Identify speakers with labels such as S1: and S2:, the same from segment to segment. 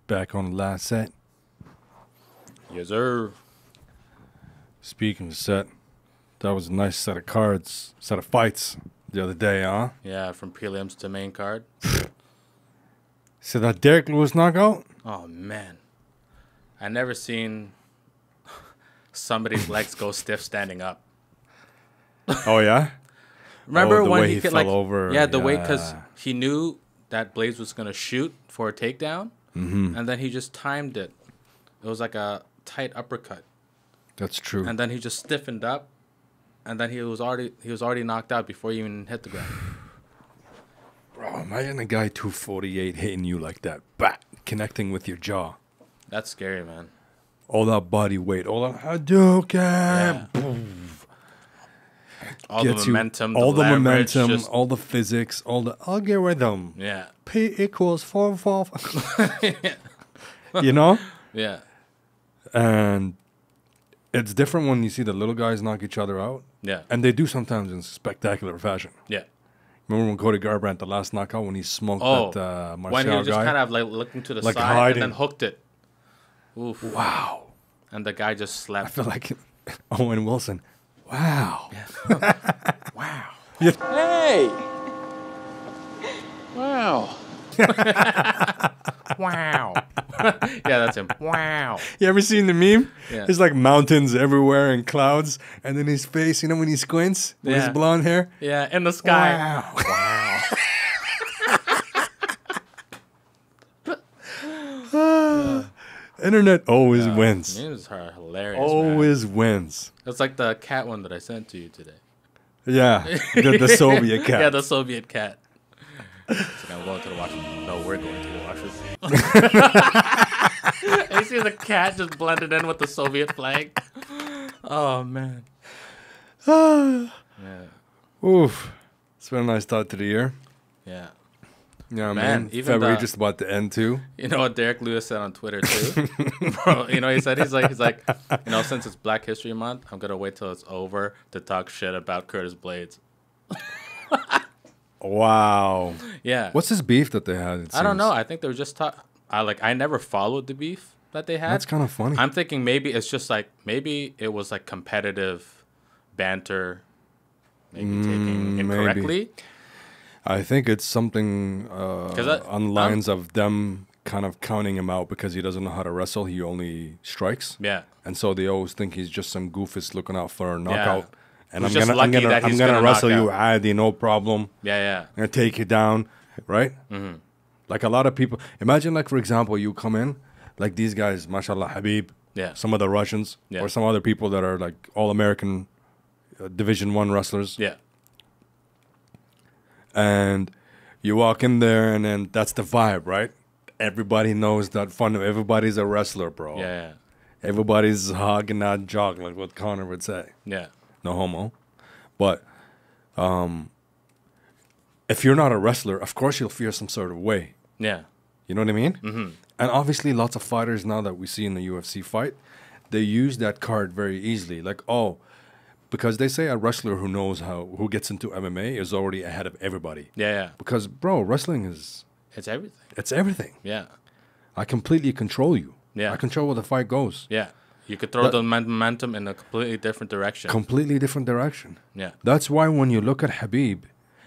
S1: back on the last set.
S2: Yes, sir.
S1: Speaking of set, that was a nice set of cards, set of fights the other day, huh?
S2: Yeah, from prelims to main card.
S1: See that Derrick Lewis knockout?
S2: Oh, man. I never seen somebody's legs go stiff standing up.
S1: Oh, yeah?
S2: Remember
S1: the
S2: when
S1: way
S2: he
S1: he
S2: could,
S1: fell
S2: like,
S1: over,
S2: yeah, the way, because
S1: yeah.
S2: he knew that Blaydes was going to shoot for a takedown, and then he just timed it. It was like a tight uppercut.
S1: That's true.
S2: And then he just stiffened up, and then he was already knocked out before he even hit the ground.
S1: Bro, imagine a guy 248 hitting you like that, bat, connecting with your jaw.
S2: That's scary, man.
S1: All that body weight, all that Hadouken,
S2: Yeah. All the momentum, all
S1: the physics, all the algorithm.
S2: Yeah.
S1: P equals 4, 4. You know?
S2: Yeah.
S1: And it's different when you see the little guys knock each other out.
S2: Yeah.
S1: And they do sometimes in spectacular fashion.
S2: Yeah.
S1: Remember when Cody Garbrandt, the last knockout, when he smoked that Martial
S2: when he was just
S1: guy?
S2: kind of like looking to the
S1: Like
S2: side
S1: hiding.
S2: and then hooked it. Oof.
S1: Wow.
S2: And the guy just
S1: I
S2: slept.
S1: feel like Owen Wilson. Wow.
S2: Yeah. Wow.
S3: Hey! Wow.
S2: Wow. Yeah, that's him. Wow.
S1: You ever seen the meme?
S2: Yeah.
S1: There's like mountains everywhere and clouds, and then his face, you know, when he squints with his
S2: Yeah.
S1: blonde hair?
S2: Yeah, in the sky.
S1: Wow. Internet always wins.
S2: Memes are hilarious,
S1: Always wins.
S2: man. It's like the cat one that I sent to you today.
S1: Yeah. The Soviet cat.
S2: Yeah, the Soviet cat. It's like, I'm going to the washroom. No, we're going to the washroom. And you see the cat just blended in with the Soviet flag. Oh, man. Yeah.
S1: Oof. It's been a nice start to the year.
S2: Yeah.
S1: Yeah,
S2: Man,
S1: man.
S2: even
S1: February
S2: the-
S1: just about to end too.
S2: You know what Derrick Lewis said on Twitter too? Bro, you know he's like, you know, since it's Black History Month, I'm gonna wait till it's over to talk shit about Curtis Blaydes.
S1: Wow.
S2: Yeah.
S1: What's this beef that they had?
S2: I don't know. I think they were just I never followed the beef that they had.
S1: That's kind of funny.
S2: I'm thinking maybe it's just like maybe it was like competitive banter, maybe taken incorrectly.
S1: I think it's something on lines of them kind of counting him out because he doesn't know how to wrestle. He only strikes.
S2: Yeah.
S1: And so they always think he's just some goofus looking out for a knockout. And
S2: He's just lucky that he's
S1: gonna
S2: gonna
S1: wrestle
S2: knock
S1: you,
S2: out.
S1: Adi, no problem.
S2: Yeah.
S1: I'm gonna take you down, right? Mm-hmm. Like a lot of people. Imagine, like for example, you come in, like these guys, mashallah, Habib.
S2: Yeah.
S1: Some of the Russians
S2: Yeah.
S1: or some other people that are like all American Division I wrestlers.
S2: Yeah.
S1: And you walk in there, and then that's the vibe, right? Everybody knows that everybody's a wrestler, bro.
S2: Yeah.
S1: Everybody's hogging that jog, like what Connor would say.
S2: Yeah.
S1: No homo. But if you're not a wrestler, of course you'll feel some sort of way.
S2: Yeah.
S1: You know what I mean? Mm-hmm. And obviously lots of fighters now that we see in the UFC fight, they use that card very easily. Like, because they say a wrestler who gets into MMA is already ahead of everybody.
S2: Yeah.
S1: Because, bro, wrestling
S2: It's everything.
S1: it's everything.
S2: Yeah.
S1: I completely control you.
S2: Yeah.
S1: I control where the fight goes.
S2: Yeah. You could throw the momentum in a completely different direction.
S1: Completely different direction.
S2: Yeah.
S1: That's why when you look at Habib,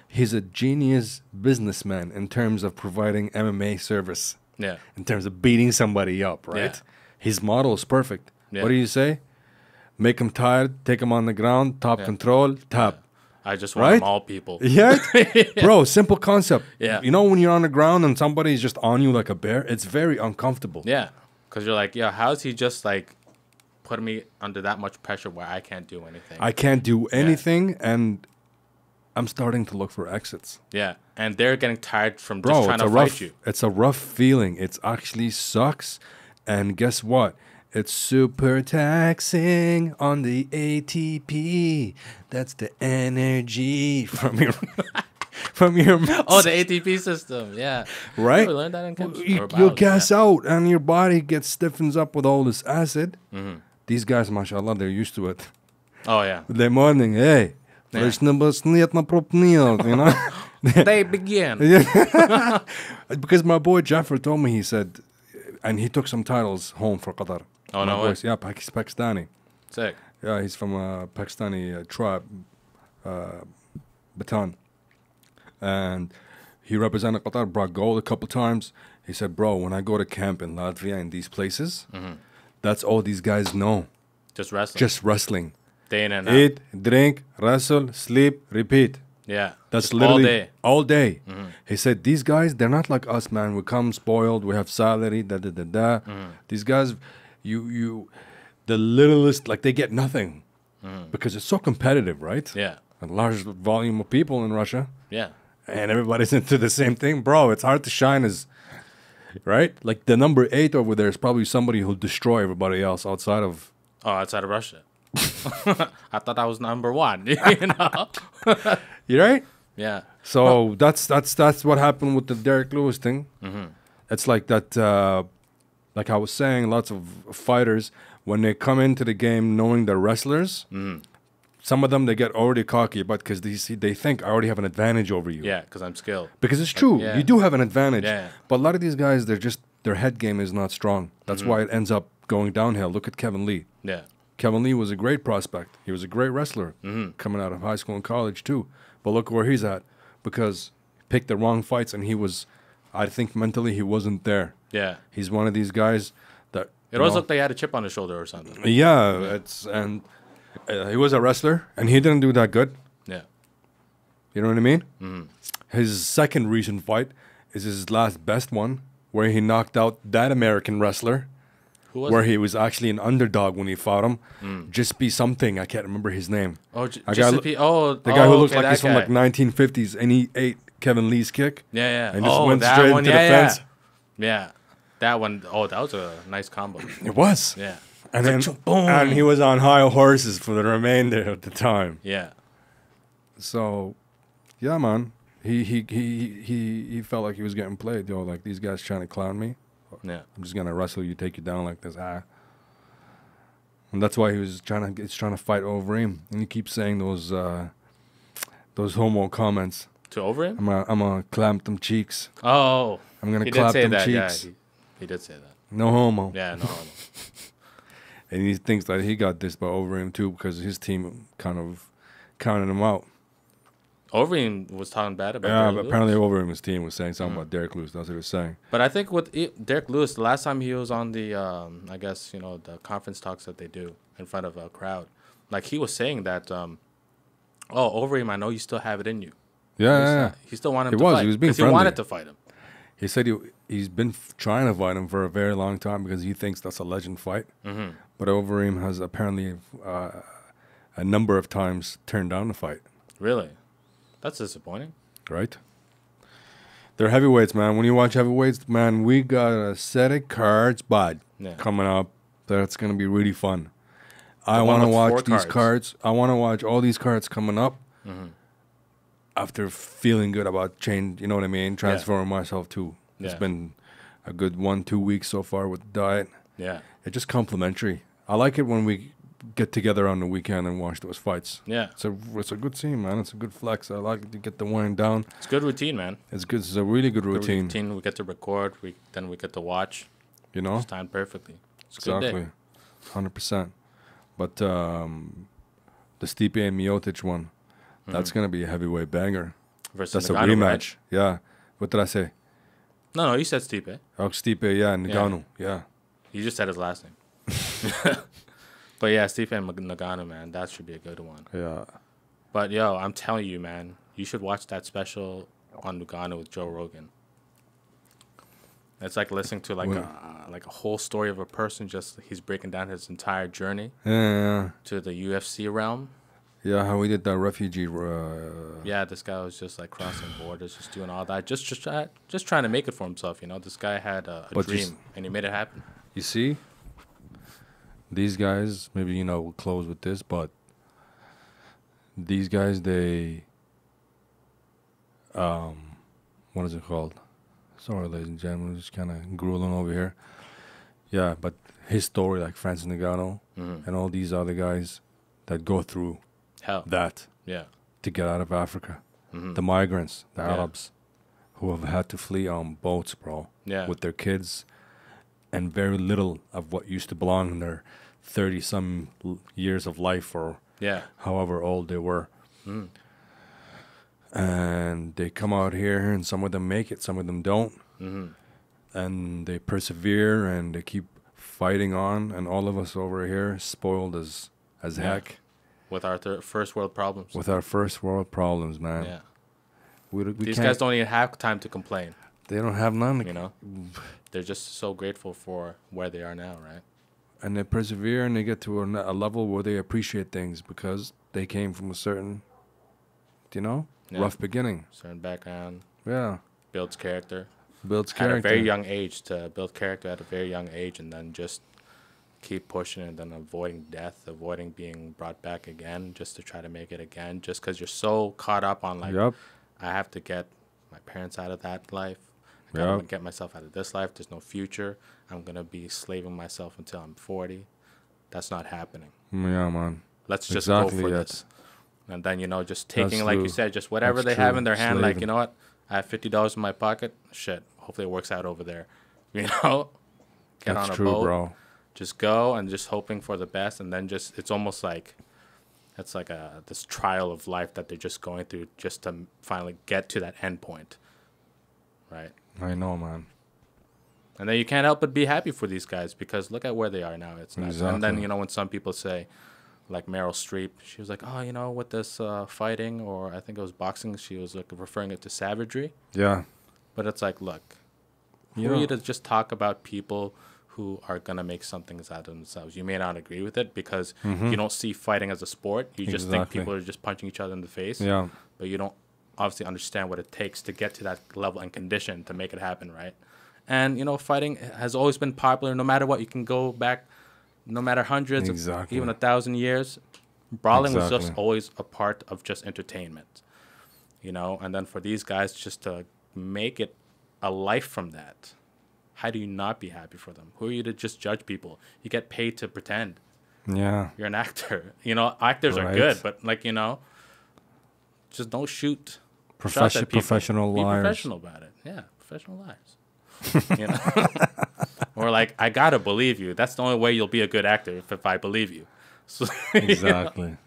S1: he's a genius businessman in terms of providing MMA service.
S2: Yeah.
S1: In terms of beating somebody up, right?
S2: Yeah.
S1: His model is perfect.
S2: Yeah.
S1: What do you say? Make him tired, take him on the ground, top control, tap.
S2: I just want
S1: Right?
S2: them all people.
S1: Yeah? Bro, simple concept.
S2: Yeah.
S1: You know when you're on the ground and somebody's just on you like a bear? It's very uncomfortable.
S2: Yeah. Because you're like, yeah, how is he just like putting me under that much pressure where I can't do anything?
S1: I can't do anything, and I'm starting to look for exits.
S2: Yeah. And they're getting tired from
S1: Bro,
S2: just trying to fight you.
S1: It's a rough feeling. It actually sucks. And guess what? It's super taxing on the ATP. That's the energy from your
S2: Oh, the ATP system. Yeah.
S1: right.
S2: We learned that in chemistry.
S1: You
S2: or biology,
S1: gas
S2: yeah.
S1: out, and your body stiffens up with all this acid.
S2: Mm-hmm.
S1: These guys, mashallah, they're used to it.
S2: Oh, yeah.
S1: The morning, hey, first number sneet na propnil, you know.
S2: They begin.
S1: Because my boy Jaffer told me, he said, and he took some titles home for Qatar.
S2: Oh,
S1: My
S2: no way.
S1: boys, yeah, Pakistani.
S2: Sick.
S1: Yeah, he's from a Pakistani tribe, Bataan. And he represented Qatar, brought gold a couple times. He said, bro, when I go to camp in Latvia and these places, that's all these guys know.
S2: Just wrestling.
S1: Just wrestling.
S2: Day in and out.
S1: Eat, drink, wrestle, sleep, repeat.
S2: Yeah.
S1: That's
S2: just
S1: literally
S2: all day.
S1: He said, these guys, they're not like us, man. We come spoiled. We have salary, da. These guys, the littlest, like they get nothing because it's so competitive, right?
S2: Yeah.
S1: A large volume of people in Russia.
S2: Yeah.
S1: And everybody's into the same thing. Bro, it's hard to shine as, right? Like the number 8 over there is probably somebody who'll destroy everybody else outside of.
S2: Oh, outside of Russia. I thought I was number 1, you know?
S1: You right?
S2: Yeah.
S1: So that's what happened with the Derrick Lewis thing. It's like that, like I was saying, lots of fighters, when they come into the game knowing they're wrestlers, some of them, they get already cocky, but because they think I already have an advantage over you.
S2: Yeah, because I'm skilled.
S1: Because it's true.
S2: Yeah.
S1: You do have an advantage.
S2: Yeah.
S1: But a lot of these guys, their head game is not strong. That's why it ends up going downhill. Look at Kevin Lee.
S2: Yeah.
S1: Kevin Lee was a great prospect. He was a great wrestler coming out of high school and college too. But look where he's at because he picked the wrong fights and I think mentally he wasn't there.
S2: Yeah.
S1: He's one of these guys that...
S2: It always looked like he had a chip on his shoulder or something.
S1: Yeah, he was a wrestler and he didn't do that good.
S2: Yeah.
S1: You know what I mean? His second recent fight is his last best one where he knocked out that American wrestler.
S2: Who was
S1: where
S2: it?
S1: he was actually an underdog when he fought him. Just be something. I can't remember his name.
S2: Oh,
S1: The guy who looks like he's from like 1950s, and he ate Kevin Lee's kick.
S2: Yeah.
S1: And just went straight into the fence.
S2: Yeah. That one. Oh, that was a nice combo.
S1: It was.
S2: Yeah.
S1: And
S2: It's
S1: then,
S2: like, boom.
S1: and he was on high horses for the remainder of the time.
S2: Yeah.
S1: So, yeah, man. He felt like he was getting played. Yo, like these guys trying to clown me.
S2: Yeah.
S1: I'm just gonna wrestle you, take you down like this. And that's why he's trying to fight Overeem, and he keeps saying those homo comments.
S2: To over him?
S1: I'm gonna clamp them cheeks.
S2: Oh.
S1: I'm gonna
S2: He
S1: clap
S2: did say
S1: them
S2: that.
S1: cheeks.
S2: Yeah. He did say that.
S1: No homo.
S2: Yeah. No.
S1: And he thinks that he got this by Overeem too because his team kind of counted him out.
S2: Overeem was talking bad about.
S1: Yeah,
S2: Derrick
S1: but
S2: Lewis.
S1: apparently Overeem's team was saying something about Derrick Lewis. That's what he was saying.
S2: But I think with Derrick Lewis, the last time he was on the, I guess, the conference talks that they do in front of a crowd, like he was saying that, Overeem, I know you still have it in you.
S1: Yeah.
S2: He still wanted him
S1: He
S2: to
S1: was.
S2: fight.
S1: He was being
S2: 'cause
S1: friendly.
S2: He wanted to fight him.
S1: He said he's been trying to fight him for a very long time because he thinks that's a legend fight. But Overeem has apparently a number of times turned down the fight.
S2: Really? That's disappointing.
S1: Right? They're heavyweights, man. When you watch heavyweights, man, we got a set of cards, bud, coming up. That's going to be really fun. I want to watch these cards. I want to watch all these cards coming up after feeling good about change, you know what I mean? Transforming myself too. It's been a good 1-2 weeks so far with the diet.
S2: Yeah.
S1: It's just complimentary. I like it when we get together on the weekend and watch those fights.
S2: Yeah.
S1: It's a good scene, man. It's a good flex. I like to get the wind down.
S2: It's a good routine, man.
S1: It's good. It's a really good routine.
S2: We get to record. Then we get to watch.
S1: You know?
S2: It's timed perfectly. It's a good day.
S1: 100%. But the Stipe and Miocic one, that's going to be a heavyweight banger.
S2: Versus
S1: That's
S2: Ngannou,
S1: a rematch.
S2: right?
S1: Yeah. What did I say?
S2: No, you said Stipe.
S1: Oh, Stipe, yeah, Ngannou, yeah.
S2: You just said his last name. But yeah, Stipe and Ngannou, man, that should be a good one.
S1: Yeah.
S2: But yo, I'm telling you, man, you should watch that special on Ngannou with Joe Rogan. It's like listening to like a whole story of a person. Just he's breaking down his entire journey to the UFC realm.
S1: Yeah, how we did that refugee.
S2: Yeah, this guy was just like crossing borders, just doing all that, just trying to make it for himself. This guy had a dream and he made it happen.
S1: You see, these guys. Maybe we'll close with this, but these guys, they, what is it called? Sorry, ladies and gentlemen, just kind of grueling over here. Yeah, but his story, like Francis Ngannou and all these other guys that go through that to get out of Africa. The migrants, the Arabs, who have had to flee on boats, bro, with their kids. and very little of what used to belong in their 30-some years of life, or
S2: Yeah.
S1: however old they were.
S2: Mm.
S1: And they come out here, and some of them make it, some of them don't.
S2: Mm-hmm.
S1: And they persevere, and they keep fighting on. And all of us over here, spoiled as heck.
S2: With our first world problems.
S1: With our first world problems, man.
S2: Yeah.
S1: We
S2: These
S1: can't,
S2: guys don't even have time to complain.
S1: They don't have none.
S2: You know? They're just so grateful for where they are now, right?
S1: And they persevere, and they get to a level where they appreciate things because they came from a certain, rough beginning.
S2: Certain background.
S1: Yeah. Builds
S2: character.
S1: At
S2: a very young age, to build character at a very young age, and then just keep pushing, and then avoiding death, avoiding being brought back again, just to try to make it again, just because you're so caught up on, like, I have to get my parents out of that life. I gotta get myself out of this life. There's no future. I'm going to be slaving myself until I'm 40. That's not happening.
S1: Yeah, man.
S2: Let's just go for this. And then, just taking, like you said, just whatever they have in their hand. Like, you know what? I have $50 in my pocket. Shit. Hopefully it works out over there. Get on a boat. Bro. Just go, and just hoping for the best. And then it's almost like it's like this trial of life that they're just going through just to finally get to that end point. Right?
S1: I know, man.
S2: And then you can't help but be happy for these guys, because look at where they are now. It's nice. Exactly. And then, when some people say, like Meryl Streep, she was like, oh, with this fighting, or I think it was boxing, she was like referring it to savagery.
S1: Yeah.
S2: But it's like, look, who are you to just talk about people who are going to make something out of themselves? You may not agree with it because you don't see fighting as a sport. You just think people are just punching each other in the face.
S1: Yeah.
S2: But you don't obviously understand what it takes to get to that level and condition to make it happen, right? And, fighting has always been popular no matter what. You can go back no matter hundreds, of, even 1,000 years. Brawling was just always a part of just entertainment, And then for these guys just to make it a life from that, how do you not be happy for them? Who are you to just judge people? You get paid to pretend.
S1: Yeah.
S2: You're an actor. Actors are good, but, just don't shoot shots at people.
S1: Professional liars.
S2: Be professional about it. Yeah, professional liars. Or I gotta believe you. That's the only way you'll be a good actor, if I believe you. So,
S1: exactly.